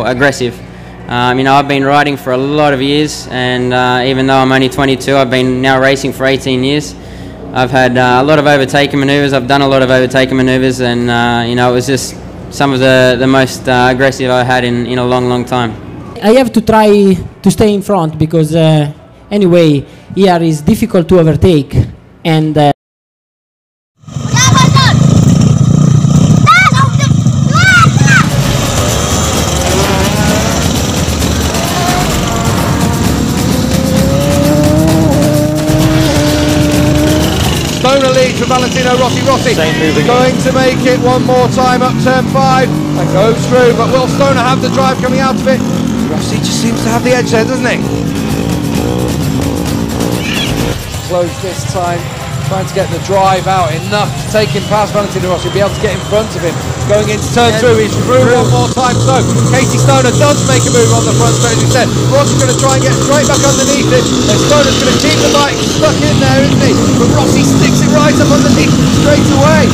aggressive. You know, I've been riding for a lot of years, and even though I'm only 22, I've been now racing for 18 years. I've had a lot of overtaking manoeuvres. I've done a lot of overtaking manoeuvres, and you know, it was just some of the most aggressive I had in a long time. I have to try to stay in front because anyway, here is difficult to overtake, and Stoner leads for Valentino Rossi. Same moving. Going to make it one more time up turn 5 and goes through, but will Stoner have the drive coming out of it? Rossi just seems to have the edge there, doesn't he? Close this time, trying to get the drive out, enough to take him past Valentino Rossi, be able to get in front of him. Going into turn 2, he's through one more time, so Casey Stoner does make a move on the front straight, as we said. Rossi's going to try and get straight back underneath it, and Stoner's going to keep the bike stuck in there, isn't he? But Rossi sticks it right up underneath straight away.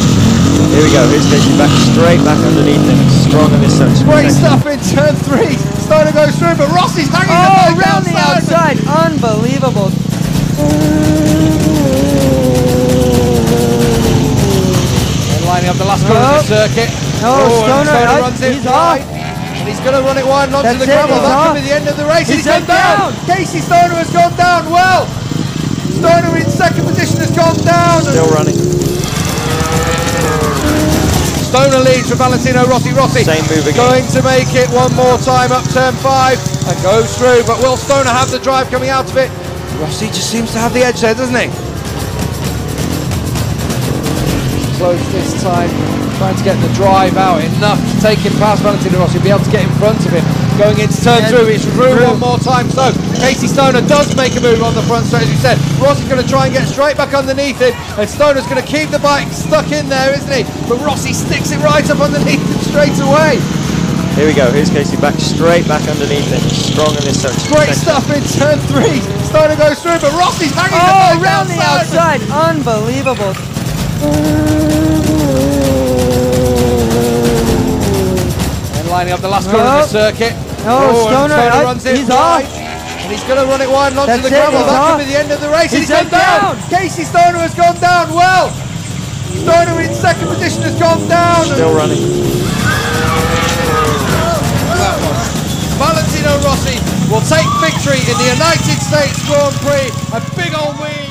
Here we go, here's Casey straight back underneath him, strong on this section. Great stuff in turn 3, Stoner goes through, but Rossi's hanging the bike around the outside, unbelievable. Lining up the last corner of the circuit. Stoner runs it wide. And he's going to run it wide and onto the gravel. That could be the end of the race. He's gone down. Casey Stoner has gone down. Well, Stoner in second position has gone down. Still running. Stoner leads for Valentino Rossi. Same move again. Going to make it one more time up turn 5 and goes through. But will Stoner have the drive coming out of it? Rossi just seems to have the edge there, doesn't he? Close this time, trying to get the drive out, enough to take him past Valentino Rossi, be able to get in front of him. Going into turn 2, he's through one more time, so Casey Stoner does make a move on the front straight, as we said. Rossi's going to try and get straight back underneath him, and Stoner's going to keep the bike stuck in there, isn't he? But Rossi sticks it right up underneath him straight away. Here we go, here's Casey straight back underneath him, strong in this section. Great stuff in turn 3, Stoner goes through, but Rossi's hanging the bike around the outside, unbelievable. And lining up the last corner of the circuit. Stoner runs it he's wide. off. And he's going to run it wide and onto the gravel. That could be the end of the race. He's gone down. Casey Stoner has gone down. Well, Stoner in second position has gone down. Still running. Valentino Rossi will take victory in the United States Grand Prix. A big old win.